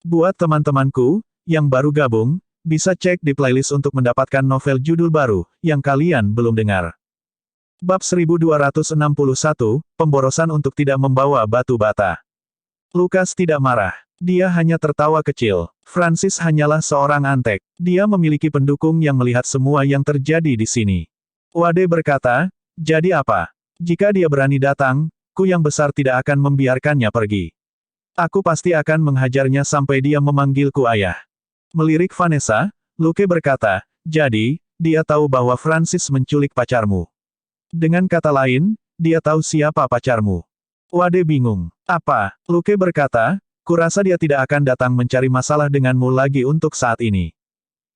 Buat teman-temanku, yang baru gabung, bisa cek di playlist untuk mendapatkan novel judul baru, yang kalian belum dengar. Bab 1261, Pemborosan untuk tidak membawa batu bata. Lukas tidak marah. Dia hanya tertawa kecil. Francis hanyalah seorang antek. Dia memiliki pendukung yang melihat semua yang terjadi di sini. Wade berkata, jadi apa? Jika dia berani datang, ku yang besar tidak akan membiarkannya pergi. Aku pasti akan menghajarnya sampai dia memanggilku ayah. Melirik Vanessa, Luke berkata, jadi, dia tahu bahwa Francis menculik pacarmu. Dengan kata lain, dia tahu siapa pacarmu. Wade bingung. Apa? Luke berkata, kurasa dia tidak akan datang mencari masalah denganmu lagi untuk saat ini.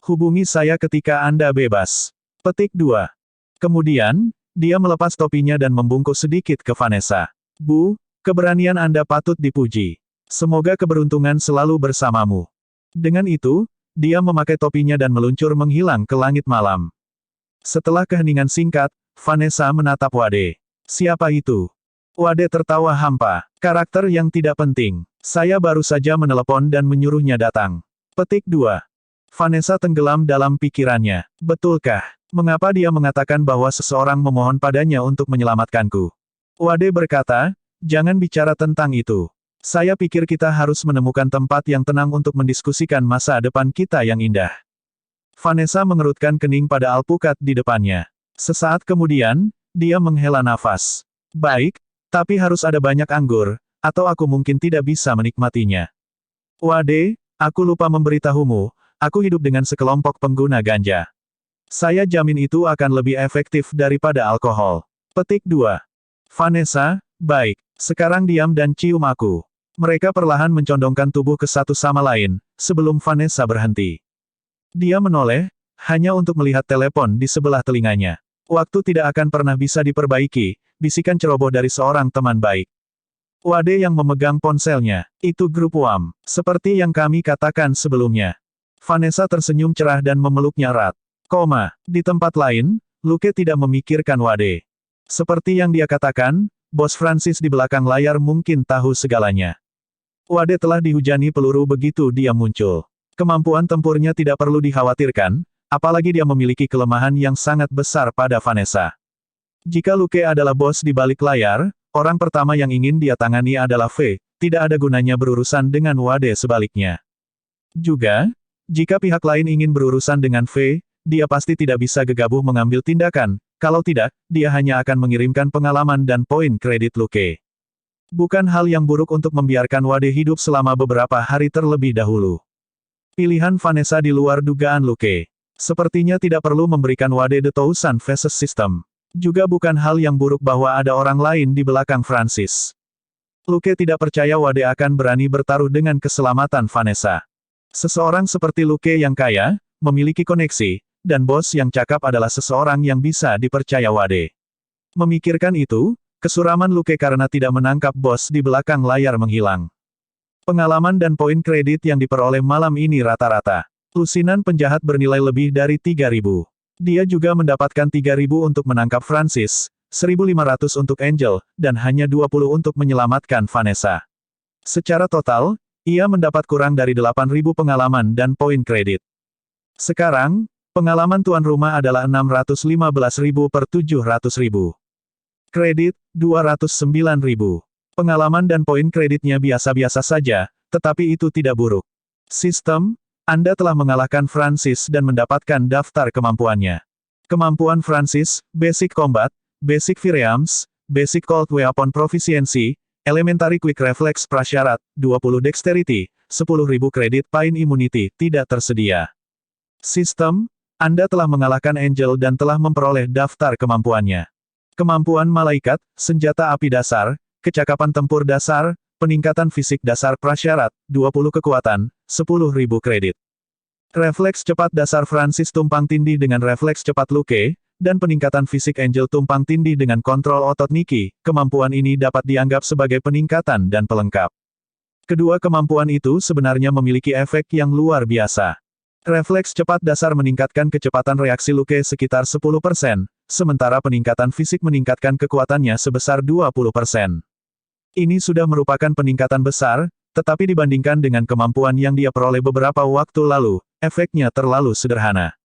Hubungi saya ketika Anda bebas. Petik 2. Kemudian, dia melepas topinya dan membungkuk sedikit ke Vanessa. Bu, keberanian Anda patut dipuji. Semoga keberuntungan selalu bersamamu. Dengan itu, dia memakai topinya dan meluncur menghilang ke langit malam. Setelah keheningan singkat, Vanessa menatap Wade. Siapa itu? Wade tertawa hampa. Karakter yang tidak penting. Saya baru saja menelepon dan menyuruhnya datang. Petik 2. Vanessa tenggelam dalam pikirannya. Betulkah? Mengapa dia mengatakan bahwa seseorang memohon padanya untuk menyelamatkanku? Wade berkata, jangan bicara tentang itu. Saya pikir kita harus menemukan tempat yang tenang untuk mendiskusikan masa depan kita yang indah. Vanessa mengerutkan kening pada alpukat di depannya. Sesaat kemudian, dia menghela nafas. Baik, tapi harus ada banyak anggur, atau aku mungkin tidak bisa menikmatinya. Wade, aku lupa memberitahumu, aku hidup dengan sekelompok pengguna ganja. Saya jamin itu akan lebih efektif daripada alkohol. Petik 2. Vanessa, baik, sekarang diam dan cium aku. Mereka perlahan mencondongkan tubuh ke satu sama lain, sebelum Vanessa berhenti. Dia menoleh, hanya untuk melihat telepon di sebelah telinganya. Waktu tidak akan pernah bisa diperbaiki, bisikan ceroboh dari seorang teman baik. Wade yang memegang ponselnya. Itu grup WAM. Seperti yang kami katakan sebelumnya. Vanessa tersenyum cerah dan memeluknya erat. Di tempat lain, Luke tidak memikirkan Wade. Seperti yang dia katakan, Bos Francis di belakang layar mungkin tahu segalanya. Wade telah dihujani peluru begitu dia muncul. Kemampuan tempurnya tidak perlu dikhawatirkan, apalagi dia memiliki kelemahan yang sangat besar pada Vanessa. Jika Luke adalah bos di balik layar, orang pertama yang ingin dia tangani adalah V, tidak ada gunanya berurusan dengan Wade sebaliknya. Juga, jika pihak lain ingin berurusan dengan V, dia pasti tidak bisa gegabah mengambil tindakan, kalau tidak, dia hanya akan mengirimkan pengalaman dan poin kredit Luke. Bukan hal yang buruk untuk membiarkan Wade hidup selama beberapa hari terlebih dahulu. Pilihan Vanessa di luar dugaan Luke. Sepertinya tidak perlu memberikan Wade The Thousand Faces System. Juga bukan hal yang buruk bahwa ada orang lain di belakang Francis. Luke tidak percaya Wade akan berani bertaruh dengan keselamatan Vanessa. Seseorang seperti Luke yang kaya, memiliki koneksi, dan bos yang cakap adalah seseorang yang bisa dipercaya Wade. Memikirkan itu, kesuraman Luke karena tidak menangkap bos di belakang layar menghilang. Pengalaman dan poin kredit yang diperoleh malam ini rata-rata. Lusinan penjahat bernilai lebih dari 3.000. Dia juga mendapatkan 3.000 untuk menangkap Francis, 1.500 untuk Angel, dan hanya 20 untuk menyelamatkan Vanessa. Secara total, ia mendapat kurang dari 8.000 pengalaman dan poin kredit. Sekarang, pengalaman tuan rumah adalah 615.000 per 700.000. Kredit, 209.000. Pengalaman dan poin kreditnya biasa-biasa saja, tetapi itu tidak buruk. Sistem, Anda telah mengalahkan Francis dan mendapatkan daftar kemampuannya. Kemampuan Francis, Basic Combat, Basic Firearms, Basic Cold Weapon Proficiency, Elementary Quick Reflex prasyarat, 20 Dexterity, 10.000 kredit Pain Immunity, tidak tersedia. Sistem, Anda telah mengalahkan Angel dan telah memperoleh daftar kemampuannya. Kemampuan Malaikat, Senjata Api Dasar, Kecakapan Tempur Dasar, Peningkatan Fisik Dasar Prasyarat, 20 Kekuatan, 10.000 kredit. Refleks Cepat Dasar Francis tumpang tindih dengan Refleks Cepat Luke, dan Peningkatan Fisik Angel tumpang tindih dengan Kontrol Otot Nikki. Kemampuan ini dapat dianggap sebagai peningkatan dan pelengkap. Kedua kemampuan itu sebenarnya memiliki efek yang luar biasa. Refleks Cepat Dasar meningkatkan kecepatan reaksi Luke sekitar 10%, sementara Peningkatan Fisik meningkatkan kekuatannya sebesar 20%. Ini sudah merupakan peningkatan besar, Tetapi dibandingkan dengan kemampuan yang dia peroleh beberapa waktu lalu, efeknya terlalu sederhana.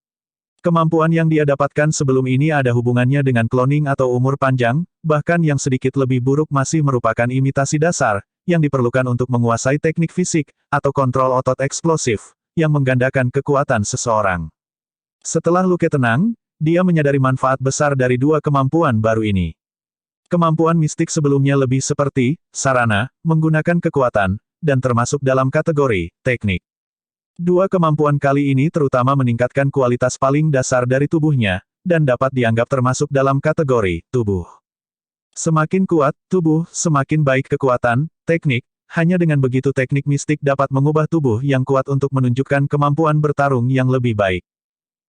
Kemampuan yang dia dapatkan sebelum ini ada hubungannya dengan cloning atau umur panjang, bahkan yang sedikit lebih buruk masih merupakan imitasi dasar, yang diperlukan untuk menguasai teknik fisik, atau kontrol otot eksplosif, yang menggandakan kekuatan seseorang. Setelah Luke tenang, dia menyadari manfaat besar dari dua kemampuan baru ini. Kemampuan mistik sebelumnya lebih seperti sarana, menggunakan kekuatan, dan termasuk dalam kategori teknik. Dua kemampuan kali ini terutama meningkatkan kualitas paling dasar dari tubuhnya, dan dapat dianggap termasuk dalam kategori tubuh. Semakin kuat tubuh, semakin baik kekuatan, teknik, hanya dengan begitu teknik mistik dapat mengubah tubuh yang kuat untuk menunjukkan kemampuan bertarung yang lebih baik.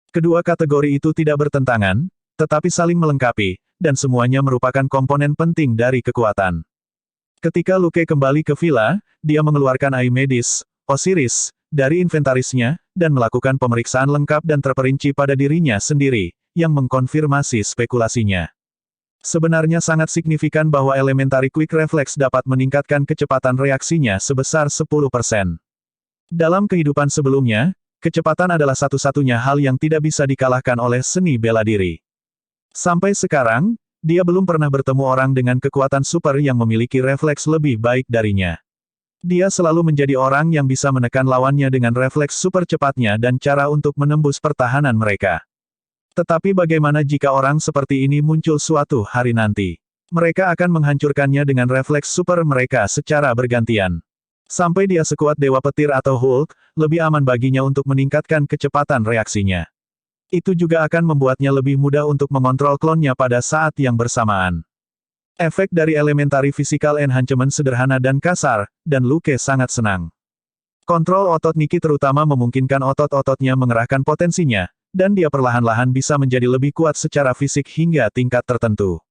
Kedua kategori itu tidak bertentangan, tetapi saling melengkapi, dan semuanya merupakan komponen penting dari kekuatan. Ketika Luke kembali ke villa, dia mengeluarkan Eye Medis, Osiris, dari inventarisnya, dan melakukan pemeriksaan lengkap dan terperinci pada dirinya sendiri, yang mengkonfirmasi spekulasinya. Sebenarnya sangat signifikan bahwa Elementary Quick Reflex dapat meningkatkan kecepatan reaksinya sebesar 10%. Dalam kehidupan sebelumnya, kecepatan adalah satu-satunya hal yang tidak bisa dikalahkan oleh seni bela diri. Sampai sekarang, dia belum pernah bertemu orang dengan kekuatan super yang memiliki refleks lebih baik darinya. Dia selalu menjadi orang yang bisa menekan lawannya dengan refleks super cepatnya dan cara untuk menembus pertahanan mereka. Tetapi bagaimana jika orang seperti ini muncul suatu hari nanti? Mereka akan menghancurkannya dengan refleks super mereka secara bergantian. Sampai dia sekuat Dewa Petir atau Hulk, lebih aman baginya untuk meningkatkan kecepatan reaksinya. Itu juga akan membuatnya lebih mudah untuk mengontrol klonnya pada saat yang bersamaan. Efek dari Elementary Physical Enhancement sederhana dan kasar, dan Luke sangat senang. Kontrol otot Nikki terutama memungkinkan otot-ototnya mengerahkan potensinya, dan dia perlahan-lahan bisa menjadi lebih kuat secara fisik hingga tingkat tertentu.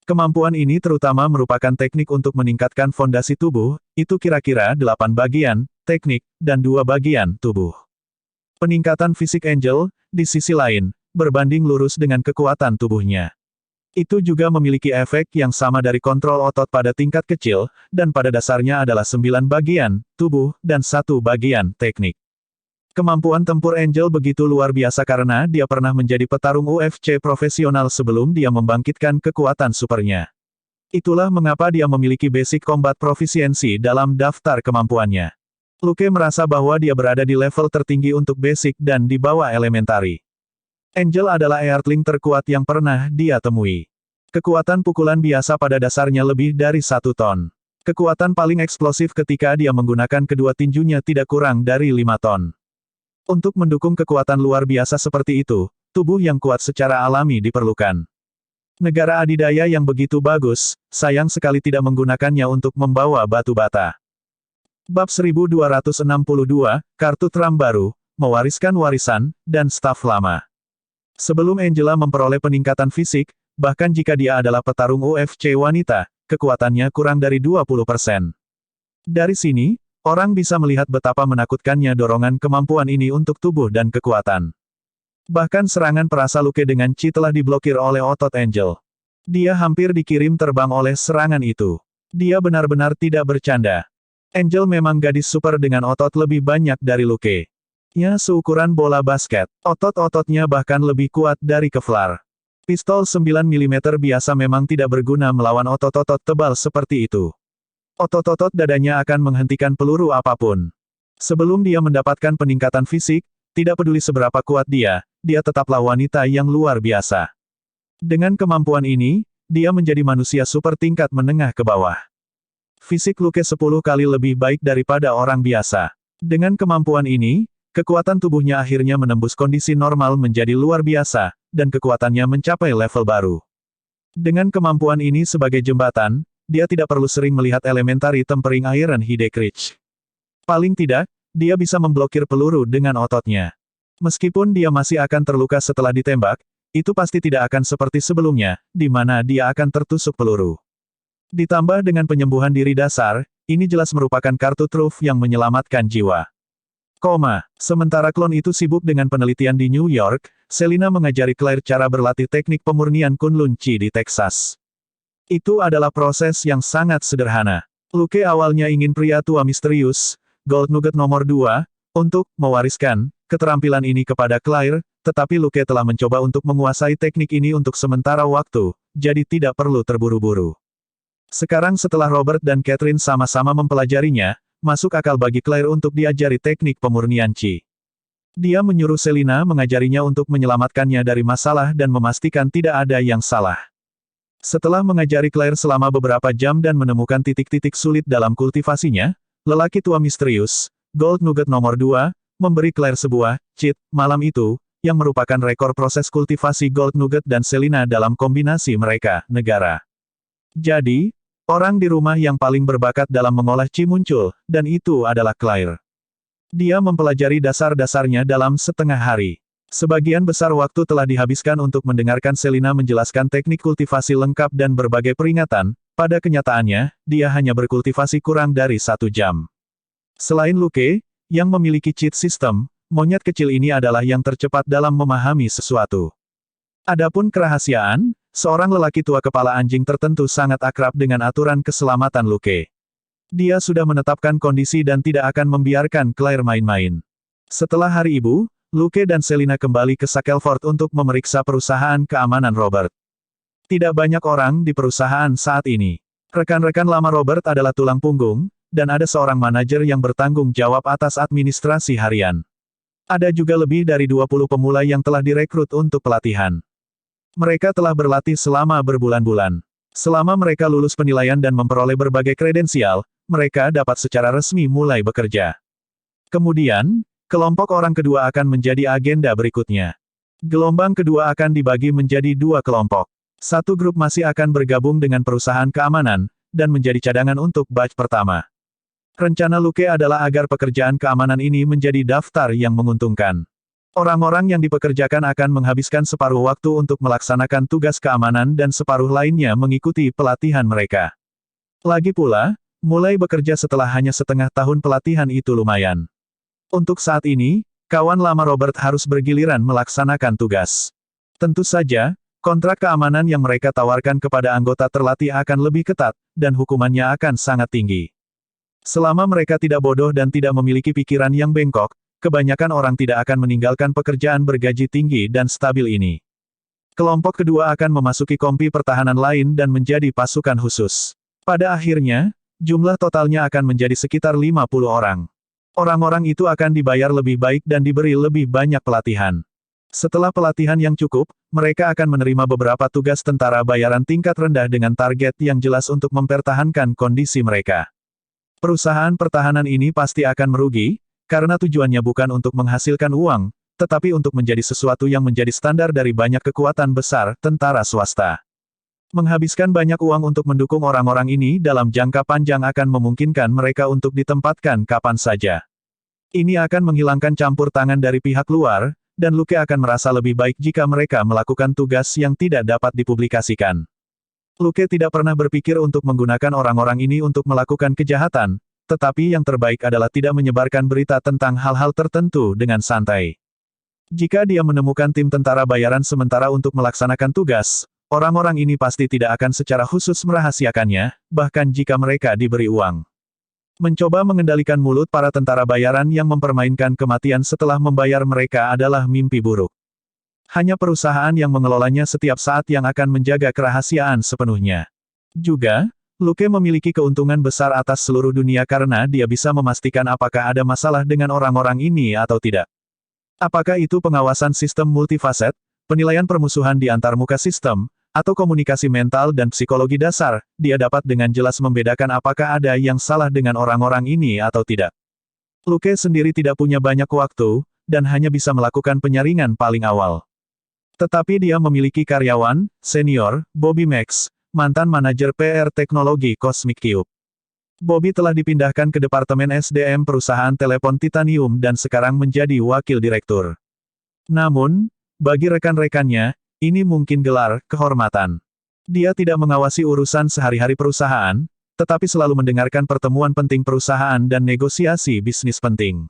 Kemampuan ini terutama merupakan teknik untuk meningkatkan fondasi tubuh, itu kira-kira 8 bagian, teknik, dan 2 bagian, tubuh. Peningkatan fisik Angel, di sisi lain, berbanding lurus dengan kekuatan tubuhnya. Itu juga memiliki efek yang sama dari kontrol otot pada tingkat kecil, dan pada dasarnya adalah 9 bagian, tubuh, dan 1 bagian, teknik. Kemampuan tempur Angel begitu luar biasa karena dia pernah menjadi petarung UFC profesional sebelum dia membangkitkan kekuatan supernya. Itulah mengapa dia memiliki basic combat proficiency dalam daftar kemampuannya. Luke merasa bahwa dia berada di level tertinggi untuk basic dan di bawah elementary. Angel adalah Earthling terkuat yang pernah dia temui. Kekuatan pukulan biasa pada dasarnya lebih dari 1 ton. Kekuatan paling eksplosif ketika dia menggunakan kedua tinjunya tidak kurang dari 5 ton. Untuk mendukung kekuatan luar biasa seperti itu, tubuh yang kuat secara alami diperlukan. Negara adidaya yang begitu bagus, sayang sekali tidak menggunakannya untuk membawa batu bata. Bab 1262, Kartu Trump baru, mewariskan warisan, dan staf lama. Sebelum Angela memperoleh peningkatan fisik, bahkan jika dia adalah petarung UFC wanita, kekuatannya kurang dari 20%. Dari sini, orang bisa melihat betapa menakutkannya dorongan kemampuan ini untuk tubuh dan kekuatan. Bahkan serangan perasa Luke dengan Chi telah diblokir oleh otot Angel. Dia hampir dikirim terbang oleh serangan itu. Dia benar-benar tidak bercanda. Angel memang gadis super dengan otot lebih banyak dari Luke. Ya seukuran bola basket, otot-ototnya bahkan lebih kuat dari Kevlar. Pistol 9 mm biasa memang tidak berguna melawan otot-otot tebal seperti itu. Otot-otot dadanya akan menghentikan peluru apapun. Sebelum dia mendapatkan peningkatan fisik, tidak peduli seberapa kuat dia tetaplah wanita yang luar biasa. Dengan kemampuan ini, dia menjadi manusia super tingkat menengah ke bawah. Fisik Luke 10 kali lebih baik daripada orang biasa. Dengan kemampuan ini, kekuatan tubuhnya akhirnya menembus kondisi normal menjadi luar biasa, dan kekuatannya mencapai level baru. Dengan kemampuan ini sebagai jembatan, dia tidak perlu sering melihat Elementary Tempering Iron Hidekridge. Paling tidak, dia bisa memblokir peluru dengan ototnya. Meskipun dia masih akan terluka setelah ditembak, itu pasti tidak akan seperti sebelumnya, di mana dia akan tertusuk peluru. Ditambah dengan penyembuhan diri dasar, ini jelas merupakan kartu truf yang menyelamatkan jiwa. Sementara klon itu sibuk dengan penelitian di New York, Selina mengajari Claire cara berlatih teknik pemurnian Kunlun Chi di Texas. Itu adalah proses yang sangat sederhana. Luke awalnya ingin pria tua misterius, Gold Nugget nomor 2, untuk mewariskan keterampilan ini kepada Claire, tetapi Luke telah mencoba untuk menguasai teknik ini untuk sementara waktu, jadi tidak perlu terburu-buru. Sekarang setelah Robert dan Catherine sama-sama mempelajarinya, masuk akal bagi Claire untuk diajari teknik pemurnian Qi. Dia menyuruh Selina mengajarinya untuk menyelamatkannya dari masalah dan memastikan tidak ada yang salah. Setelah mengajari Claire selama beberapa jam dan menemukan titik-titik sulit dalam kultivasinya, lelaki tua misterius, Gold Nugget nomor 2, memberi Claire sebuah cheat malam itu, yang merupakan rekor proses kultivasi Gold Nugget dan Selina dalam kombinasi mereka, negara. Jadi, orang di rumah yang paling berbakat dalam mengolah Qi muncul, dan itu adalah Claire. Dia mempelajari dasar-dasarnya dalam setengah hari. Sebagian besar waktu telah dihabiskan untuk mendengarkan Selina menjelaskan teknik kultivasi lengkap dan berbagai peringatan, pada kenyataannya, dia hanya berkultivasi kurang dari 1 jam. Selain Luke, yang memiliki cheat system, monyet kecil ini adalah yang tercepat dalam memahami sesuatu. Adapun kerahasiaan, seorang lelaki tua kepala anjing tertentu sangat akrab dengan aturan keselamatan Luke. Dia sudah menetapkan kondisi dan tidak akan membiarkan Claire main-main. Setelah hari ibu, Luke dan Selina kembali ke Shackleford untuk memeriksa perusahaan keamanan Robert. Tidak banyak orang di perusahaan saat ini. Rekan-rekan lama Robert adalah tulang punggung, dan ada seorang manajer yang bertanggung jawab atas administrasi harian. Ada juga lebih dari 20 pemula yang telah direkrut untuk pelatihan. Mereka telah berlatih selama berbulan-bulan. Selama mereka lulus penilaian dan memperoleh berbagai kredensial, mereka dapat secara resmi mulai bekerja. Kemudian, kelompok orang kedua akan menjadi agenda berikutnya. Gelombang kedua akan dibagi menjadi 2 kelompok. Satu grup masih akan bergabung dengan perusahaan keamanan, dan menjadi cadangan untuk batch pertama. Rencana Luke adalah agar pekerjaan keamanan ini menjadi daftar yang menguntungkan. Orang-orang yang dipekerjakan akan menghabiskan separuh waktu untuk melaksanakan tugas keamanan dan separuh lainnya mengikuti pelatihan mereka. Lagi pula, mulai bekerja setelah hanya setengah tahun pelatihan itu lumayan. Untuk saat ini, kawan lama Robert harus bergiliran melaksanakan tugas. Tentu saja, kontrak keamanan yang mereka tawarkan kepada anggota terlatih akan lebih ketat, dan hukumannya akan sangat tinggi. Selama mereka tidak bodoh dan tidak memiliki pikiran yang bengkok, kebanyakan orang tidak akan meninggalkan pekerjaan bergaji tinggi dan stabil ini. Kelompok kedua akan memasuki kompi pertahanan lain dan menjadi pasukan khusus. Pada akhirnya, jumlah totalnya akan menjadi sekitar 50 orang. Orang-orang itu akan dibayar lebih baik dan diberi lebih banyak pelatihan. Setelah pelatihan yang cukup, mereka akan menerima beberapa tugas tentara bayaran tingkat rendah dengan target yang jelas untuk mempertahankan kondisi mereka. Perusahaan pertahanan ini pasti akan merugi, karena tujuannya bukan untuk menghasilkan uang, tetapi untuk menjadi sesuatu yang menjadi standar dari banyak kekuatan besar, tentara swasta. Menghabiskan banyak uang untuk mendukung orang-orang ini dalam jangka panjang akan memungkinkan mereka untuk ditempatkan kapan saja. Ini akan menghilangkan campur tangan dari pihak luar, dan Luke akan merasa lebih baik jika mereka melakukan tugas yang tidak dapat dipublikasikan. Luke tidak pernah berpikir untuk menggunakan orang-orang ini untuk melakukan kejahatan, tetapi yang terbaik adalah tidak menyebarkan berita tentang hal-hal tertentu dengan santai. Jika dia menemukan tim tentara bayaran sementara untuk melaksanakan tugas, orang-orang ini pasti tidak akan secara khusus merahasiakannya, bahkan jika mereka diberi uang. Mencoba mengendalikan mulut para tentara bayaran yang mempermainkan kematian setelah membayar mereka adalah mimpi buruk. Hanya perusahaan yang mengelolanya setiap saat yang akan menjaga kerahasiaan sepenuhnya. Juga, Luke memiliki keuntungan besar atas seluruh dunia karena dia bisa memastikan apakah ada masalah dengan orang-orang ini atau tidak. Apakah itu pengawasan sistem multifaset, penilaian permusuhan di antarmuka sistem, atau komunikasi mental dan psikologi dasar, dia dapat dengan jelas membedakan apakah ada yang salah dengan orang-orang ini atau tidak. Luke sendiri tidak punya banyak waktu, dan hanya bisa melakukan penyaringan paling awal. Tetapi dia memiliki karyawan, senior, Bobby Max, mantan manajer PR teknologi Cosmic Cube. Bobby telah dipindahkan ke Departemen SDM perusahaan telepon Titanium dan sekarang menjadi wakil direktur. Namun, bagi rekan-rekannya, ini mungkin gelar kehormatan. Dia tidak mengawasi urusan sehari-hari perusahaan, tetapi selalu mendengarkan pertemuan penting perusahaan dan negosiasi bisnis penting.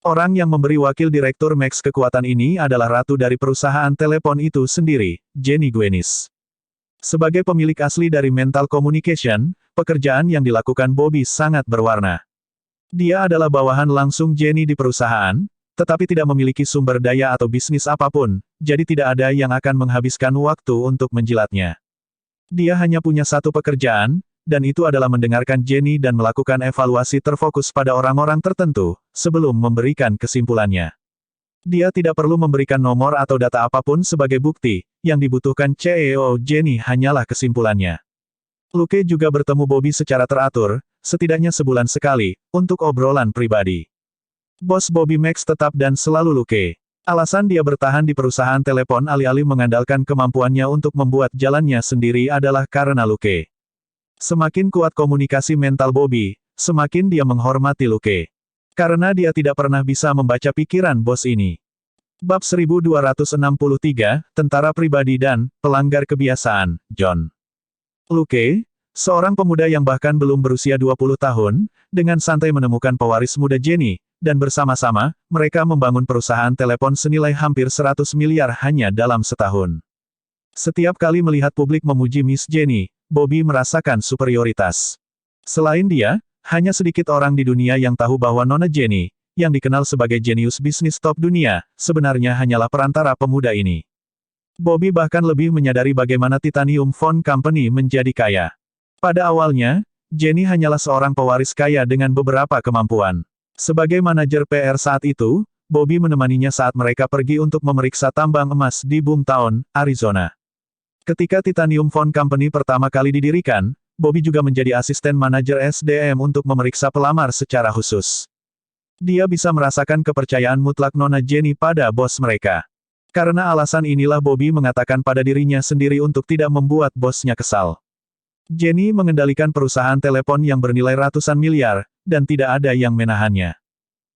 Orang yang memberi wakil direktur Max kekuatan ini adalah ratu dari perusahaan telepon itu sendiri, Jenny Gwenis. Sebagai pemilik asli dari Mental Communication, pekerjaan yang dilakukan Bobby sangat berwarna. Dia adalah bawahan langsung Jenny di perusahaan, tetapi tidak memiliki sumber daya atau bisnis apapun, jadi tidak ada yang akan menghabiskan waktu untuk menjilatnya. Dia hanya punya satu pekerjaan, dan itu adalah mendengarkan Jenny dan melakukan evaluasi terfokus pada orang-orang tertentu, sebelum memberikan kesimpulannya. Dia tidak perlu memberikan nomor atau data apapun sebagai bukti, yang dibutuhkan CEO Jenny hanyalah kesimpulannya. Luke juga bertemu Bobby secara teratur, setidaknya sebulan sekali, untuk obrolan pribadi. Bos Bobby Max tetap dan selalu Luke. Alasan dia bertahan di perusahaan telepon alih-alih mengandalkan kemampuannya untuk membuat jalannya sendiri adalah karena Luke. Semakin kuat komunikasi mental Bobby, semakin dia menghormati Luke. Karena dia tidak pernah bisa membaca pikiran bos ini. Bab 1263, Tentara Pribadi dan Pelanggar Kebiasaan, John. Luke, seorang pemuda yang bahkan belum berusia 20 tahun, dengan santai menemukan pewaris muda Jenny, dan bersama-sama, mereka membangun perusahaan telepon senilai hampir 100 miliar hanya dalam setahun. Setiap kali melihat publik memuji Miss Jenny, Bobby merasakan superioritas. Selain dia, hanya sedikit orang di dunia yang tahu bahwa Nona Jenny, yang dikenal sebagai jenius bisnis top dunia, sebenarnya hanyalah perantara pemuda ini. Bobby bahkan lebih menyadari bagaimana Titanium Phone Company menjadi kaya. Pada awalnya, Jenny hanyalah seorang pewaris kaya dengan beberapa kemampuan. Sebagai manajer PR saat itu, Bobby menemaninya saat mereka pergi untuk memeriksa tambang emas di Boomtown, Arizona. Ketika Titanium Phone Company pertama kali didirikan, Bobby juga menjadi asisten manajer SDM untuk memeriksa pelamar secara khusus. Dia bisa merasakan kepercayaan mutlak Nona Jenny pada bos mereka. Karena alasan inilah Bobby mengatakan pada dirinya sendiri untuk tidak membuat bosnya kesal. Jenny mengendalikan perusahaan telepon yang bernilai ratusan miliar, dan tidak ada yang menahannya.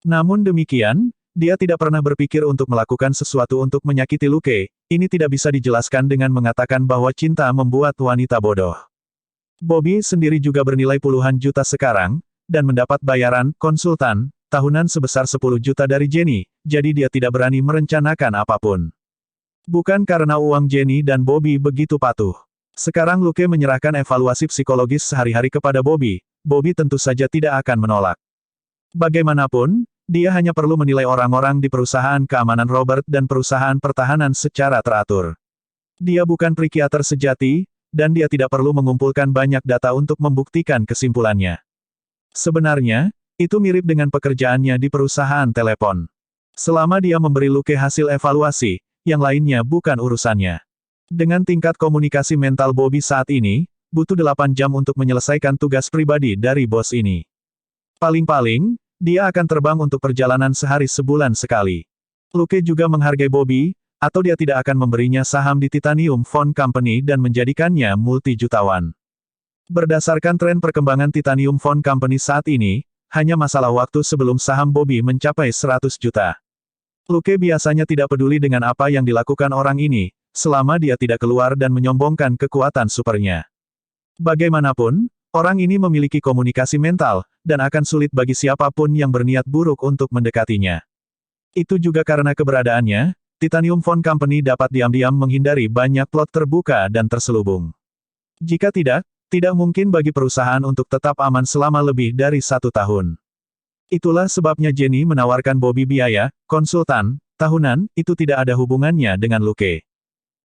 Namun demikian, dia tidak pernah berpikir untuk melakukan sesuatu untuk menyakiti Luke. Ini tidak bisa dijelaskan dengan mengatakan bahwa cinta membuat wanita bodoh. Bobby sendiri juga bernilai puluhan juta sekarang, dan mendapat bayaran konsultan tahunan sebesar 10 juta dari Jenny, jadi dia tidak berani merencanakan apapun. Bukan karena uang Jenny dan Bobby begitu patuh. Sekarang Luke menyerahkan evaluasi psikologis sehari-hari kepada Bobby, Bobby tentu saja tidak akan menolak. Bagaimanapun, dia hanya perlu menilai orang-orang di perusahaan keamanan Robert dan perusahaan pertahanan secara teratur. Dia bukan psikiater sejati, dan dia tidak perlu mengumpulkan banyak data untuk membuktikan kesimpulannya. Sebenarnya, itu mirip dengan pekerjaannya di perusahaan telepon. Selama dia memberi Luke hasil evaluasi, yang lainnya bukan urusannya. Dengan tingkat komunikasi mental Bobby saat ini, butuh 8 jam untuk menyelesaikan tugas pribadi dari bos ini. Paling-paling, dia akan terbang untuk perjalanan sehari sebulan sekali. Luke juga menghargai Bobby, atau dia tidak akan memberinya saham di Titanium Phone Company dan menjadikannya multi-jutawan. Berdasarkan tren perkembangan Titanium Phone Company saat ini, hanya masalah waktu sebelum saham Bobby mencapai 100 juta. Luke biasanya tidak peduli dengan apa yang dilakukan orang ini, selama dia tidak keluar dan menyombongkan kekuatan supernya. Bagaimanapun, orang ini memiliki komunikasi mental, dan akan sulit bagi siapapun yang berniat buruk untuk mendekatinya. Itu juga karena keberadaannya, Titanium Phone Company dapat diam-diam menghindari banyak plot terbuka dan terselubung. Jika tidak mungkin bagi perusahaan untuk tetap aman selama lebih dari 1 tahun. Itulah sebabnya Jenny menawarkan Bobby biaya konsultan tahunan, itu tidak ada hubungannya dengan Luke.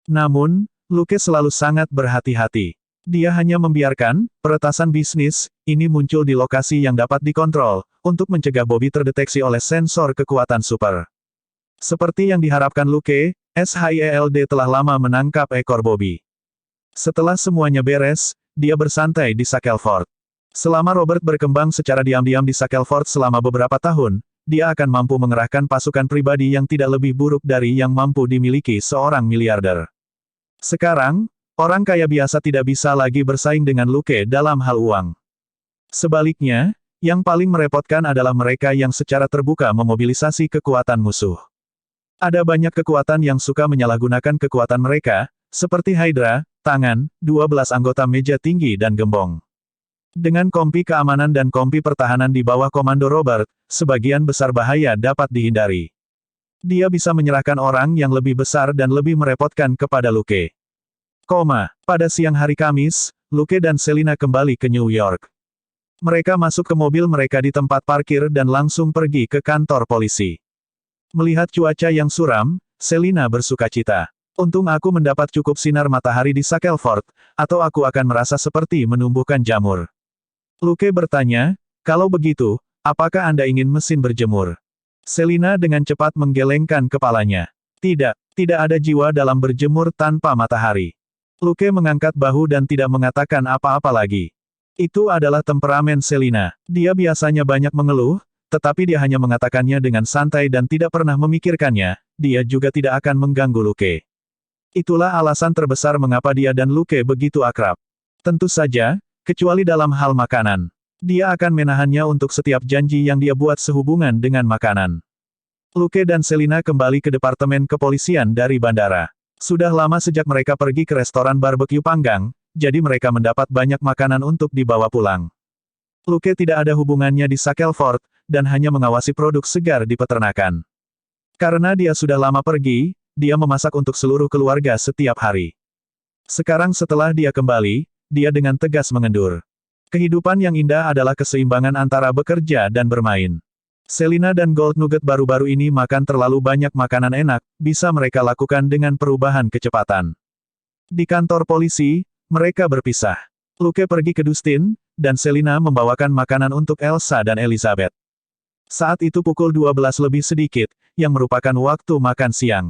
Namun, Luke selalu sangat berhati-hati. Dia hanya membiarkan peretasan bisnis ini muncul di lokasi yang dapat dikontrol, untuk mencegah Bobby terdeteksi oleh sensor kekuatan super. Seperti yang diharapkan Luke, SHIELD telah lama menangkap ekor Bobby. Setelah semuanya beres, dia bersantai di Shackelford. Selama Robert berkembang secara diam-diam di Shackelford selama beberapa tahun, dia akan mampu mengerahkan pasukan pribadi yang tidak lebih buruk dari yang mampu dimiliki seorang miliarder. Sekarang, orang kaya biasa tidak bisa lagi bersaing dengan Luke dalam hal uang. Sebaliknya, yang paling merepotkan adalah mereka yang secara terbuka memobilisasi kekuatan musuh. Ada banyak kekuatan yang suka menyalahgunakan kekuatan mereka, seperti Hydra, tangan, 12 anggota meja tinggi dan gembong. Dengan kompi keamanan dan kompi pertahanan di bawah komando Robert, sebagian besar bahaya dapat dihindari. Dia bisa menyerahkan orang yang lebih besar dan lebih merepotkan kepada Luke. Pada siang hari Kamis, Luke dan Selina kembali ke New York. Mereka masuk ke mobil mereka di tempat parkir dan langsung pergi ke kantor polisi. Melihat cuaca yang suram, Selina bersukacita. Untung aku mendapat cukup sinar matahari di Shackelford, atau aku akan merasa seperti menumbuhkan jamur. Luke bertanya, kalau begitu, apakah Anda ingin mesin berjemur? Selina dengan cepat menggelengkan kepalanya. Tidak ada jiwa dalam berjemur tanpa matahari. Luke mengangkat bahu dan tidak mengatakan apa-apa lagi. Itu adalah temperamen Selina. Dia biasanya banyak mengeluh, tetapi dia hanya mengatakannya dengan santai dan tidak pernah memikirkannya, dia juga tidak akan mengganggu Luke. Itulah alasan terbesar mengapa dia dan Luke begitu akrab. Tentu saja, kecuali dalam hal makanan. Dia akan menahannya untuk setiap janji yang dia buat sehubungan dengan makanan. Luke dan Selina kembali ke departemen kepolisian dari bandara. Sudah lama sejak mereka pergi ke restoran barbecue panggang, jadi mereka mendapat banyak makanan untuk dibawa pulang. Luke tidak ada hubungannya di Shackelford, dan hanya mengawasi produk segar di peternakan. Karena dia sudah lama pergi, dia memasak untuk seluruh keluarga setiap hari. Sekarang setelah dia kembali, dia dengan tegas mengendur. Kehidupan yang indah adalah keseimbangan antara bekerja dan bermain. Selina dan Gold Nugget baru-baru ini makan terlalu banyak makanan enak, bisa mereka lakukan dengan perubahan kecepatan. Di kantor polisi, mereka berpisah. Luke pergi ke Dustin, dan Selina membawakan makanan untuk Elsa dan Elizabeth. Saat itu pukul 12 lebih sedikit, yang merupakan waktu makan siang.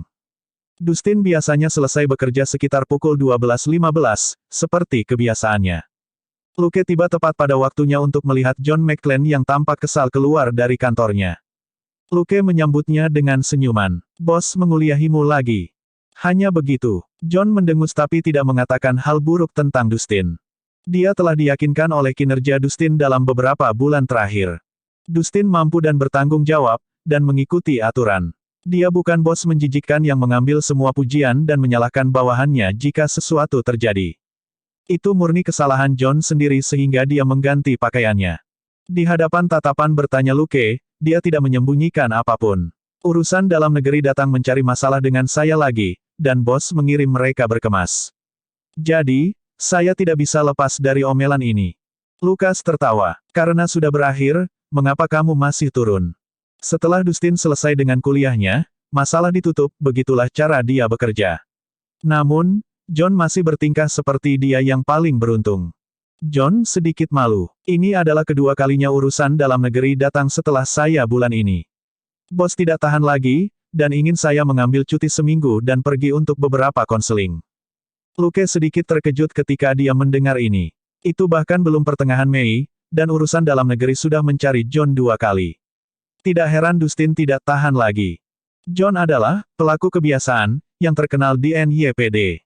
Dustin biasanya selesai bekerja sekitar pukul 12.15, seperti kebiasaannya. Luke tiba tepat pada waktunya untuk melihat John McClane yang tampak kesal keluar dari kantornya. Luke menyambutnya dengan senyuman. Bos menguliahimu lagi. Hanya begitu, John mendengus tapi tidak mengatakan hal buruk tentang Dustin. Dia telah diyakinkan oleh kinerja Dustin dalam beberapa bulan terakhir. Dustin mampu dan bertanggung jawab, dan mengikuti aturan. Dia bukan bos menjijikkan yang mengambil semua pujian dan menyalahkan bawahannya jika sesuatu terjadi. Itu murni kesalahan John sendiri sehingga dia mengganti pakaiannya. Di hadapan tatapan bertanya Luke, dia tidak menyembunyikan apapun. Urusan dalam negeri datang mencari masalah dengan saya lagi, dan bos mengirim mereka berkemas. Jadi, saya tidak bisa lepas dari omelan ini. Lukas tertawa. Karena sudah berakhir, mengapa kamu masih turun? Setelah Dustin selesai dengan kuliahnya, masalah ditutup, begitulah cara dia bekerja. Namun, John masih bertingkah seperti dia yang paling beruntung. John sedikit malu. Ini adalah kedua kalinya urusan dalam negeri datang setelah saya bulan ini. Bos tidak tahan lagi, dan ingin saya mengambil cuti seminggu dan pergi untuk beberapa konseling. Luke sedikit terkejut ketika dia mendengar ini. Itu bahkan belum pertengahan Mei, dan urusan dalam negeri sudah mencari John 2 kali. Tidak heran Dustin tidak tahan lagi. John adalah pelaku kebiasaan yang terkenal di NYPD.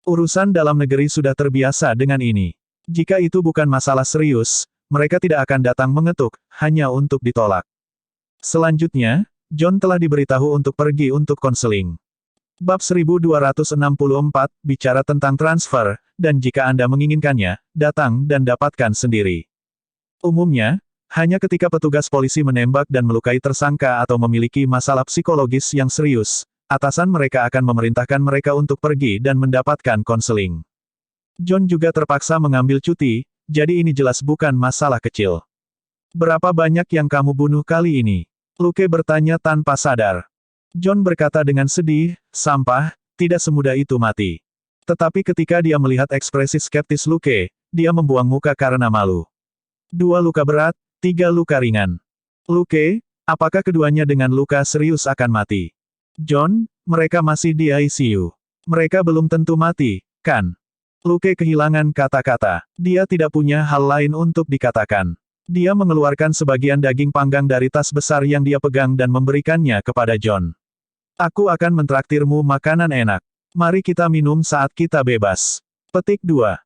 Urusan dalam negeri sudah terbiasa dengan ini. Jika itu bukan masalah serius, mereka tidak akan datang mengetuk, hanya untuk ditolak. Selanjutnya, John telah diberitahu untuk pergi untuk konseling. Bab 1264, bicara tentang transfer, dan jika Anda menginginkannya, datang dan dapatkan sendiri. Umumnya, hanya ketika petugas polisi menembak dan melukai tersangka atau memiliki masalah psikologis yang serius, atasan mereka akan memerintahkan mereka untuk pergi dan mendapatkan konseling. John juga terpaksa mengambil cuti, jadi ini jelas bukan masalah kecil. Berapa banyak yang kamu bunuh kali ini? Luke bertanya tanpa sadar. John berkata dengan sedih, sampah, tidak semudah itu mati. Tetapi ketika dia melihat ekspresi skeptis Luke, dia membuang muka karena malu. 2 luka berat, 3 luka ringan. Luke, apakah keduanya dengan luka serius akan mati? John, mereka masih di ICU. Mereka belum tentu mati, kan? Luke kehilangan kata-kata. Dia tidak punya hal lain untuk dikatakan. Dia mengeluarkan sebagian daging panggang dari tas besar yang dia pegang dan memberikannya kepada John. Aku akan mentraktirmu makanan enak. Mari kita minum saat kita bebas. Petik 2.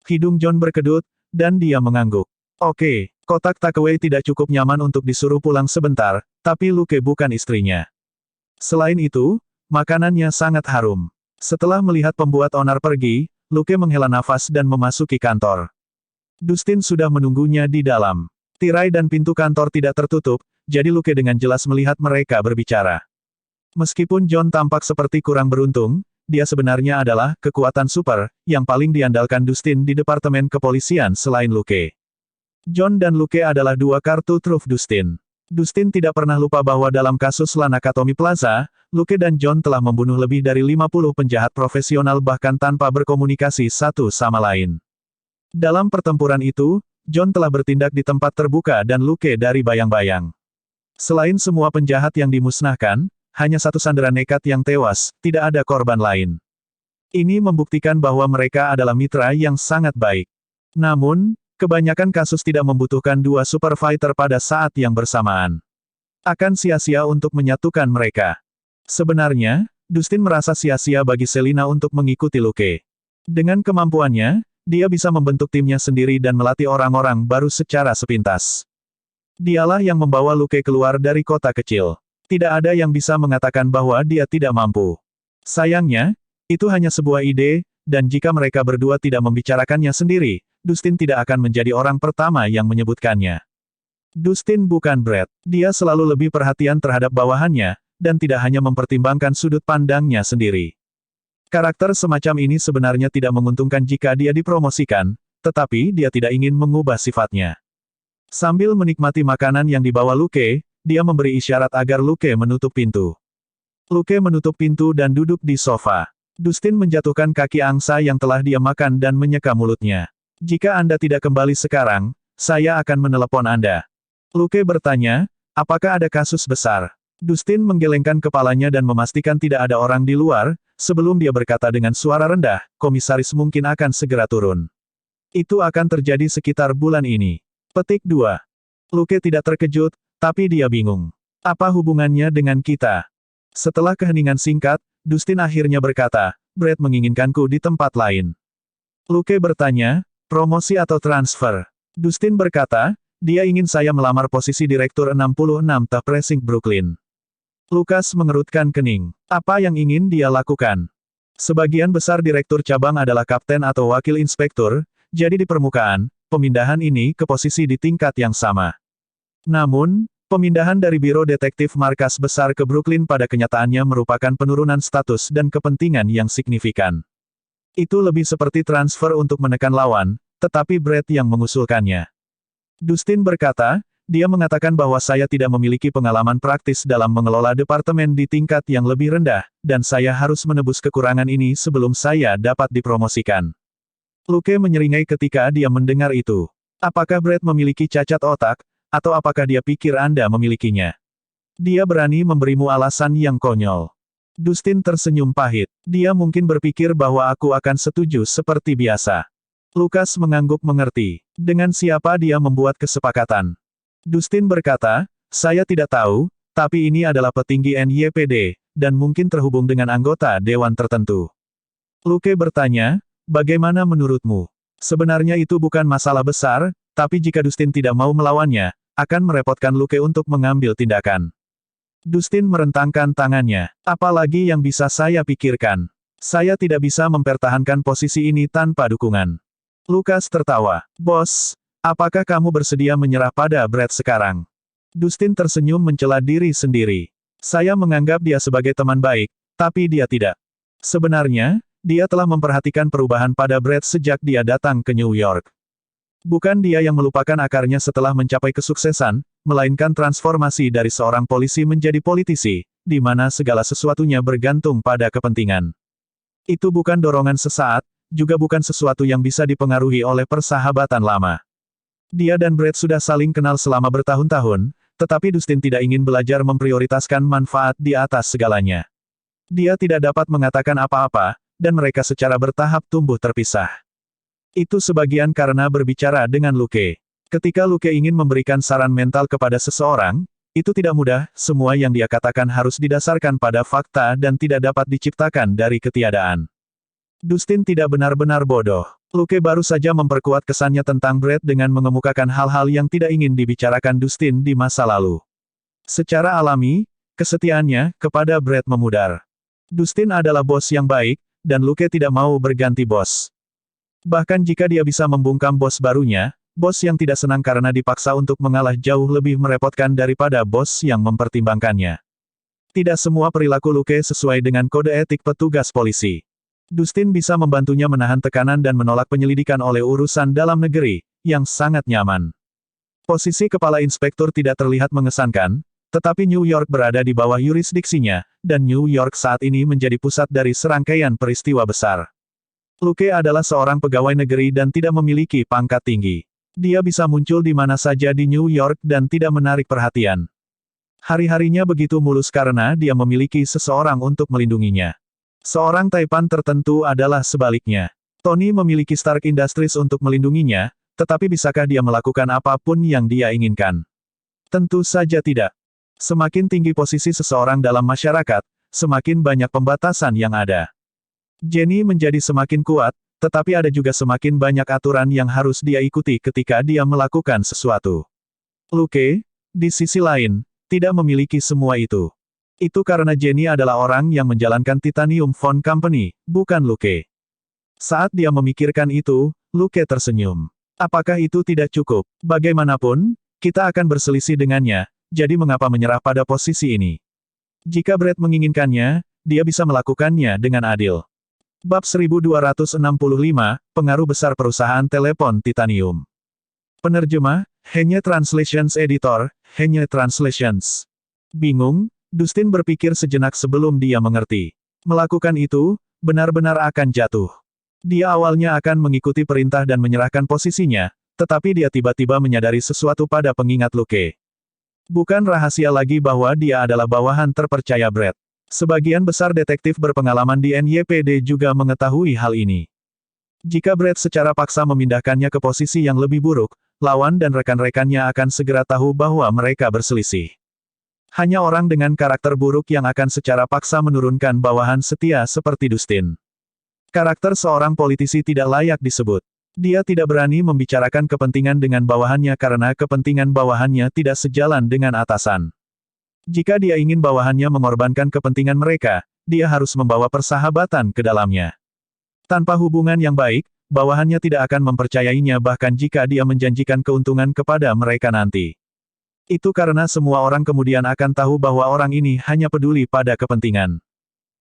Hidung John berkedut, dan dia mengangguk. Oke, kotak takeaway tidak cukup nyaman untuk disuruh pulang sebentar, tapi Luke bukan istrinya. Selain itu, makanannya sangat harum. Setelah melihat pembuat onar pergi, Luke menghela nafas dan memasuki kantor. Dustin sudah menunggunya di dalam. Tirai dan pintu kantor tidak tertutup, jadi Luke dengan jelas melihat mereka berbicara. Meskipun John tampak seperti kurang beruntung, dia sebenarnya adalah kekuatan super, yang paling diandalkan Dustin di Departemen Kepolisian selain Luke. John dan Luke adalah dua kartu truf Dustin. Dustin tidak pernah lupa bahwa dalam kasus Nakatomi Plaza, Luke dan John telah membunuh lebih dari 50 penjahat profesional bahkan tanpa berkomunikasi satu sama lain. Dalam pertempuran itu, John telah bertindak di tempat terbuka dan Luke dari bayang-bayang. Selain semua penjahat yang dimusnahkan, hanya satu sandera nekat yang tewas, tidak ada korban lain. Ini membuktikan bahwa mereka adalah mitra yang sangat baik. Namun, kebanyakan kasus tidak membutuhkan dua super fighter pada saat yang bersamaan. Akan sia-sia untuk menyatukan mereka. Sebenarnya, Dustin merasa sia-sia bagi Selina untuk mengikuti Luke. Dengan kemampuannya, dia bisa membentuk timnya sendiri dan melatih orang-orang baru secara sepintas. Dialah yang membawa Luke keluar dari kota kecil. Tidak ada yang bisa mengatakan bahwa dia tidak mampu. Sayangnya, itu hanya sebuah ide, dan jika mereka berdua tidak membicarakannya sendiri, Dustin tidak akan menjadi orang pertama yang menyebutkannya. Dustin bukan Brad. Dia selalu lebih perhatian terhadap bawahannya, dan tidak hanya mempertimbangkan sudut pandangnya sendiri. Karakter semacam ini sebenarnya tidak menguntungkan jika dia dipromosikan, tetapi dia tidak ingin mengubah sifatnya. Sambil menikmati makanan yang dibawa Luke, dia memberi isyarat agar Luke menutup pintu. Luke menutup pintu dan duduk di sofa. Dustin menjatuhkan kaki angsa yang telah dia makan dan menyeka mulutnya. Jika Anda tidak kembali sekarang, saya akan menelepon Anda. Luke bertanya, apakah ada kasus besar? Dustin menggelengkan kepalanya dan memastikan tidak ada orang di luar, sebelum dia berkata dengan suara rendah, komisaris mungkin akan segera turun. Itu akan terjadi sekitar bulan ini. Petik 2. Luke tidak terkejut, tapi dia bingung. Apa hubungannya dengan kita? Setelah keheningan singkat, Dustin akhirnya berkata, Brad menginginkanku di tempat lain. Luke bertanya, promosi atau transfer? Dustin berkata, dia ingin saya melamar posisi Direktur 66 The Precinct Brooklyn. Lukas mengerutkan kening. Apa yang ingin dia lakukan? Sebagian besar direktur cabang adalah kapten atau wakil inspektur, jadi di permukaan, pemindahan ini ke posisi di tingkat yang sama. Namun, pemindahan dari Biro Detektif Markas Besar ke Brooklyn pada kenyataannya merupakan penurunan status dan kepentingan yang signifikan. Itu lebih seperti transfer untuk menekan lawan, tetapi Brad yang mengusulkannya. Dustin berkata, dia mengatakan bahwa saya tidak memiliki pengalaman praktis dalam mengelola departemen di tingkat yang lebih rendah, dan saya harus menebus kekurangan ini sebelum saya dapat dipromosikan. Luke menyeringai ketika dia mendengar itu. Apakah Brad memiliki cacat otak, atau apakah dia pikir Anda memilikinya? Dia berani memberimu alasan yang konyol. Dustin tersenyum pahit. Dia mungkin berpikir bahwa aku akan setuju seperti biasa. Lukas mengangguk mengerti. Dengan siapa dia membuat kesepakatan? Dustin berkata, saya tidak tahu, tapi ini adalah petinggi NYPD, dan mungkin terhubung dengan anggota dewan tertentu. Luke bertanya, bagaimana menurutmu? Sebenarnya itu bukan masalah besar, tapi jika Dustin tidak mau melawannya, akan merepotkan Luke untuk mengambil tindakan. Dustin merentangkan tangannya. Apalagi yang bisa saya pikirkan? Saya tidak bisa mempertahankan posisi ini tanpa dukungan. Lukas tertawa. Bos, apakah kamu bersedia menyerah pada Brad sekarang? Dustin tersenyum mencela diri sendiri. Saya menganggap dia sebagai teman baik, tapi dia tidak. Sebenarnya, dia telah memperhatikan perubahan pada Brad sejak dia datang ke New York. Bukan dia yang melupakan akarnya setelah mencapai kesuksesan, melainkan transformasi dari seorang polisi menjadi politisi, di mana segala sesuatunya bergantung pada kepentingan. Itu bukan dorongan sesaat, juga bukan sesuatu yang bisa dipengaruhi oleh persahabatan lama. Dia dan Brad sudah saling kenal selama bertahun-tahun, tetapi Dustin tidak ingin belajar memprioritaskan manfaat di atas segalanya. Dia tidak dapat mengatakan apa-apa, dan mereka secara bertahap tumbuh terpisah. Itu sebagian karena berbicara dengan Luke. Ketika Luke ingin memberikan saran mental kepada seseorang, itu tidak mudah, semua yang dia katakan harus didasarkan pada fakta dan tidak dapat diciptakan dari ketiadaan. Dustin tidak benar-benar bodoh. Luke baru saja memperkuat kesannya tentang Brad dengan mengemukakan hal-hal yang tidak ingin dibicarakan Dustin di masa lalu. Secara alami, kesetiaannya kepada Brad memudar. Dustin adalah bos yang baik, dan Luke tidak mau berganti bos. Bahkan jika dia bisa membungkam bos barunya, bos yang tidak senang karena dipaksa untuk mengalah jauh lebih merepotkan daripada bos yang mempertimbangkannya. Tidak semua perilaku Luke sesuai dengan kode etik petugas polisi. Dustin bisa membantunya menahan tekanan dan menolak penyelidikan oleh urusan dalam negeri, yang sangat nyaman. Posisi kepala inspektur tidak terlihat mengesankan, tetapi New York berada di bawah yurisdiksinya, dan New York saat ini menjadi pusat dari serangkaian peristiwa besar. Luke adalah seorang pegawai negeri dan tidak memiliki pangkat tinggi. Dia bisa muncul di mana saja di New York dan tidak menarik perhatian. Hari-harinya begitu mulus karena dia memiliki seseorang untuk melindunginya. Seorang taipan tertentu adalah sebaliknya. Tony memiliki Stark Industries untuk melindunginya, tetapi bisakah dia melakukan apapun yang dia inginkan? Tentu saja tidak. Semakin tinggi posisi seseorang dalam masyarakat, semakin banyak pembatasan yang ada. Jenny menjadi semakin kuat, tetapi ada juga semakin banyak aturan yang harus dia ikuti ketika dia melakukan sesuatu. Luke, di sisi lain, tidak memiliki semua itu. Itu karena Jenny adalah orang yang menjalankan Titanium Phone Company, bukan Luke. Saat dia memikirkan itu, Luke tersenyum. Apakah itu tidak cukup? Bagaimanapun, kita akan berselisih dengannya, jadi mengapa menyerah pada posisi ini? Jika Brett menginginkannya, dia bisa melakukannya dengan adil. Bab 1265, Pengaruh Besar Perusahaan Telepon Titanium. Penerjemah, Henye Translations Editor, Henye Translations. Bingung, Dustin berpikir sejenak sebelum dia mengerti. Melakukan itu, benar-benar akan jatuh. Dia awalnya akan mengikuti perintah dan menyerahkan posisinya, tetapi dia tiba-tiba menyadari sesuatu pada pengingat Luke. Bukan rahasia lagi bahwa dia adalah bawahan terpercaya Brett. Sebagian besar detektif berpengalaman di NYPD juga mengetahui hal ini. Jika Brett secara paksa memindahkannya ke posisi yang lebih buruk, lawan dan rekan-rekannya akan segera tahu bahwa mereka berselisih. Hanya orang dengan karakter buruk yang akan secara paksa menurunkan bawahan setia seperti Dustin. Karakter seorang politisi tidak layak disebut. Dia tidak berani membicarakan kepentingan dengan bawahannya karena kepentingan bawahannya tidak sejalan dengan atasan. Jika dia ingin bawahannya mengorbankan kepentingan mereka, dia harus membawa persahabatan ke dalamnya. Tanpa hubungan yang baik, bawahannya tidak akan mempercayainya bahkan jika dia menjanjikan keuntungan kepada mereka nanti. Itu karena semua orang kemudian akan tahu bahwa orang ini hanya peduli pada kepentingan.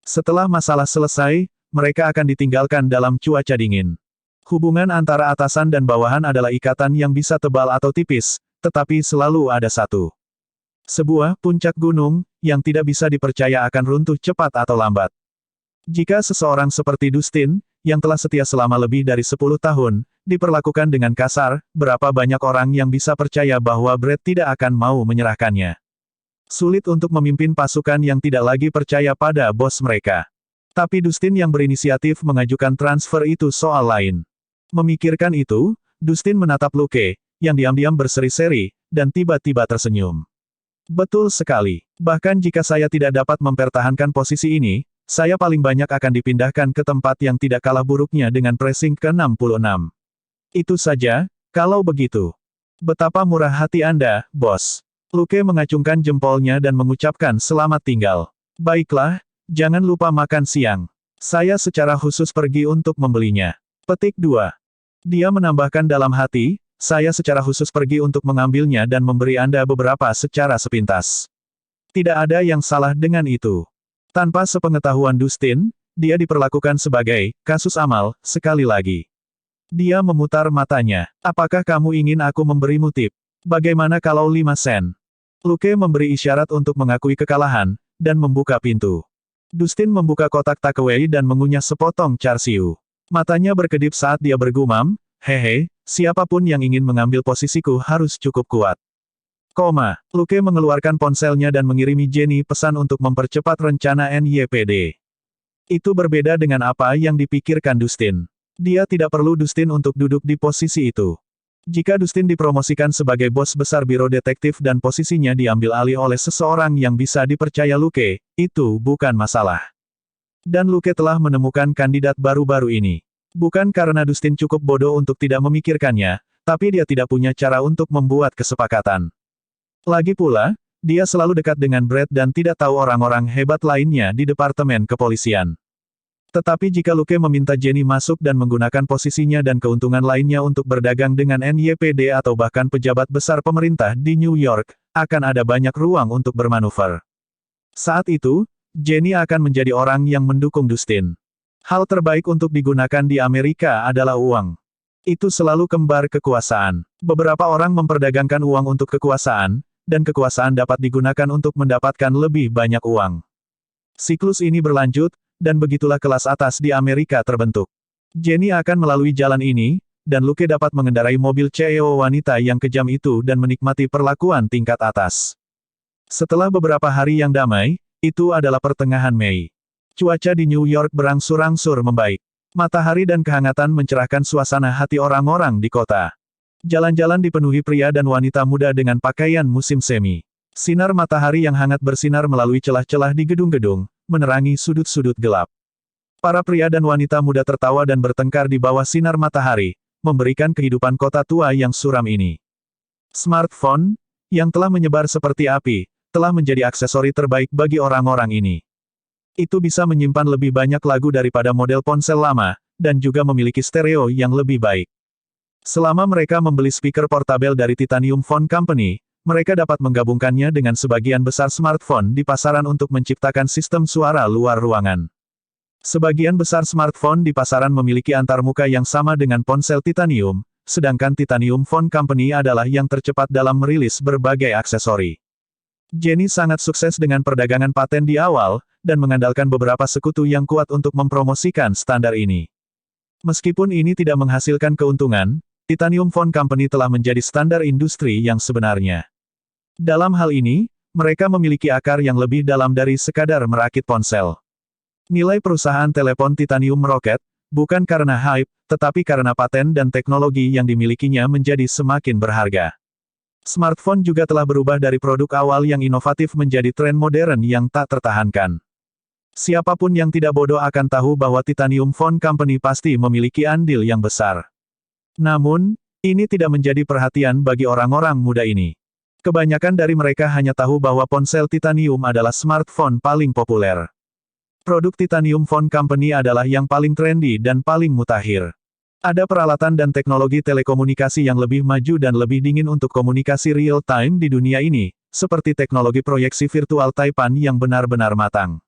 Setelah masalah selesai, mereka akan ditinggalkan dalam cuaca dingin. Hubungan antara atasan dan bawahan adalah ikatan yang bisa tebal atau tipis, tetapi selalu ada satu. Sebuah puncak gunung, yang tidak bisa dipercaya akan runtuh cepat atau lambat. Jika seseorang seperti Dustin, yang telah setia selama lebih dari 10 tahun, diperlakukan dengan kasar, berapa banyak orang yang bisa percaya bahwa Brett tidak akan mau menyerahkannya. Sulit untuk memimpin pasukan yang tidak lagi percaya pada bos mereka. Tapi Dustin yang berinisiatif mengajukan transfer itu soal lain. Memikirkan itu, Dustin menatap Luke, yang diam-diam berseri-seri, dan tiba-tiba tersenyum. Betul sekali. Bahkan jika saya tidak dapat mempertahankan posisi ini, saya paling banyak akan dipindahkan ke tempat yang tidak kalah buruknya dengan pressing ke-66. Itu saja, kalau begitu. Betapa murah hati Anda, bos. Luke mengacungkan jempolnya dan mengucapkan selamat tinggal. Baiklah, jangan lupa makan siang. Saya secara khusus pergi untuk membelinya. Petik 2. Dia menambahkan dalam hati, saya secara khusus pergi untuk mengambilnya dan memberi Anda beberapa secara sepintas. Tidak ada yang salah dengan itu. Tanpa sepengetahuan Dustin, dia diperlakukan sebagai kasus amal, sekali lagi. Dia memutar matanya. Apakah kamu ingin aku memberimu tip? Bagaimana kalau 5 sen? Luke memberi isyarat untuk mengakui kekalahan, dan membuka pintu. Dustin membuka kotak takeaway dan mengunyah sepotong char siu. Matanya berkedip saat dia bergumam, hehe, siapapun yang ingin mengambil posisiku harus cukup kuat. Luke mengeluarkan ponselnya dan mengirimi Jenny pesan untuk mempercepat rencana NYPD. Itu berbeda dengan apa yang dipikirkan Dustin. Dia tidak perlu Dustin untuk duduk di posisi itu. Jika Dustin dipromosikan sebagai bos besar biro detektif dan posisinya diambil alih oleh seseorang yang bisa dipercaya Luke, itu bukan masalah. Dan Luke telah menemukan kandidat baru-baru ini. Bukan karena Dustin cukup bodoh untuk tidak memikirkannya, tapi dia tidak punya cara untuk membuat kesepakatan. Lagi pula, dia selalu dekat dengan Brett dan tidak tahu orang-orang hebat lainnya di Departemen Kepolisian. Tetapi jika Luke meminta Jenny masuk dan menggunakan posisinya dan keuntungan lainnya untuk berdagang dengan NYPD atau bahkan pejabat besar pemerintah di New York, akan ada banyak ruang untuk bermanuver. Saat itu, Jenny akan menjadi orang yang mendukung Dustin. Hal terbaik untuk digunakan di Amerika adalah uang. Itu selalu kembar kekuasaan. Beberapa orang memperdagangkan uang untuk kekuasaan, dan kekuasaan dapat digunakan untuk mendapatkan lebih banyak uang. Siklus ini berlanjut, dan begitulah kelas atas di Amerika terbentuk. Jenny akan melalui jalan ini, dan Luke dapat mengendarai mobil CEO wanita yang kejam itu dan menikmati perlakuan tingkat atas. Setelah beberapa hari yang damai, itu adalah pertengahan Mei. Cuaca di New York berangsur-angsur membaik. Matahari dan kehangatan mencerahkan suasana hati orang-orang di kota. Jalan-jalan dipenuhi pria dan wanita muda dengan pakaian musim semi. Sinar matahari yang hangat bersinar melalui celah-celah di gedung-gedung, menerangi sudut-sudut gelap. Para pria dan wanita muda tertawa dan bertengkar di bawah sinar matahari, memberikan kehidupan kota tua yang suram ini. Smartphone, yang telah menyebar seperti api, telah menjadi aksesori terbaik bagi orang-orang ini. Itu bisa menyimpan lebih banyak lagu daripada model ponsel lama, dan juga memiliki stereo yang lebih baik. Selama mereka membeli speaker portabel dari Titanium Phone Company, mereka dapat menggabungkannya dengan sebagian besar smartphone di pasaran untuk menciptakan sistem suara luar ruangan. Sebagian besar smartphone di pasaran memiliki antarmuka yang sama dengan ponsel Titanium, sedangkan Titanium Phone Company adalah yang tercepat dalam merilis berbagai aksesori. Jenny sangat sukses dengan perdagangan paten di awal, dan mengandalkan beberapa sekutu yang kuat untuk mempromosikan standar ini. Meskipun ini tidak menghasilkan keuntungan, Titanium Phone Company telah menjadi standar industri yang sebenarnya. Dalam hal ini, mereka memiliki akar yang lebih dalam dari sekadar merakit ponsel. Nilai perusahaan telepon Titanium meroket, bukan karena hype, tetapi karena paten dan teknologi yang dimilikinya menjadi semakin berharga. Smartphone juga telah berubah dari produk awal yang inovatif menjadi tren modern yang tak tertahankan. Siapapun yang tidak bodoh akan tahu bahwa Titanium Phone Company pasti memiliki andil yang besar. Namun, ini tidak menjadi perhatian bagi orang-orang muda ini. Kebanyakan dari mereka hanya tahu bahwa ponsel Titanium adalah smartphone paling populer. Produk Titanium Phone Company adalah yang paling trendy dan paling mutakhir. Ada peralatan dan teknologi telekomunikasi yang lebih maju dan lebih dingin untuk komunikasi real-time di dunia ini, seperti teknologi proyeksi virtual Taipan yang benar-benar matang.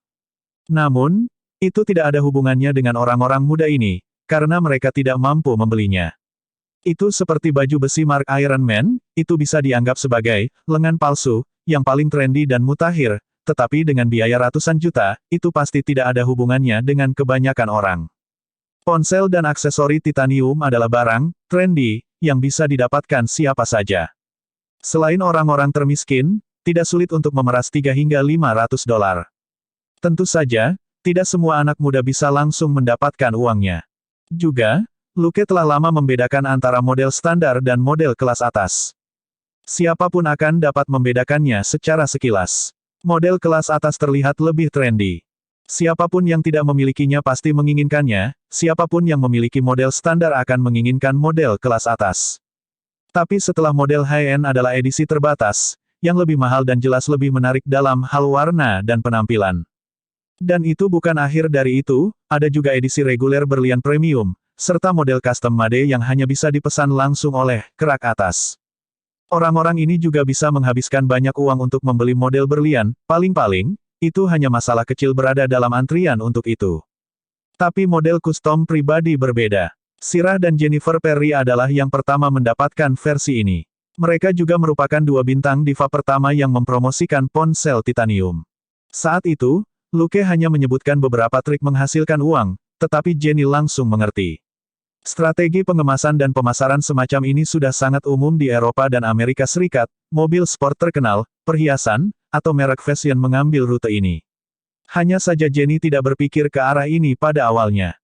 Namun, itu tidak ada hubungannya dengan orang-orang muda ini, karena mereka tidak mampu membelinya. Itu seperti baju besi mark Iron Man, itu bisa dianggap sebagai lengan palsu, yang paling trendy dan mutakhir, tetapi dengan biaya ratusan juta, itu pasti tidak ada hubungannya dengan kebanyakan orang. Ponsel dan aksesori Titanium adalah barang trendy yang bisa didapatkan siapa saja. Selain orang-orang termiskin, tidak sulit untuk memeras 3 hingga $500. Tentu saja, tidak semua anak muda bisa langsung mendapatkan uangnya. Juga, Luke telah lama membedakan antara model standar dan model kelas atas. Siapapun akan dapat membedakannya secara sekilas. Model kelas atas terlihat lebih trendy. Siapapun yang tidak memilikinya pasti menginginkannya, siapapun yang memiliki model standar akan menginginkan model kelas atas. Tapi setelah model high-end adalah edisi terbatas, yang lebih mahal dan jelas lebih menarik dalam hal warna dan penampilan. Dan itu bukan akhir dari itu, ada juga edisi reguler berlian premium, serta model custom made yang hanya bisa dipesan langsung oleh kerak atas. Orang-orang ini juga bisa menghabiskan banyak uang untuk membeli model berlian, paling-paling, itu hanya masalah kecil berada dalam antrian untuk itu. Tapi model custom pribadi berbeda. Syrah dan Jennifer Perry adalah yang pertama mendapatkan versi ini. Mereka juga merupakan 2 bintang diva pertama yang mempromosikan ponsel Titanium. Saat itu, Luke hanya menyebutkan beberapa trik menghasilkan uang, tetapi Jenny langsung mengerti. Strategi pengemasan dan pemasaran semacam ini sudah sangat umum di Eropa dan Amerika Serikat, mobil sport terkenal, perhiasan, atau merek fashion mengambil rute ini. Hanya saja Jenny tidak berpikir ke arah ini pada awalnya.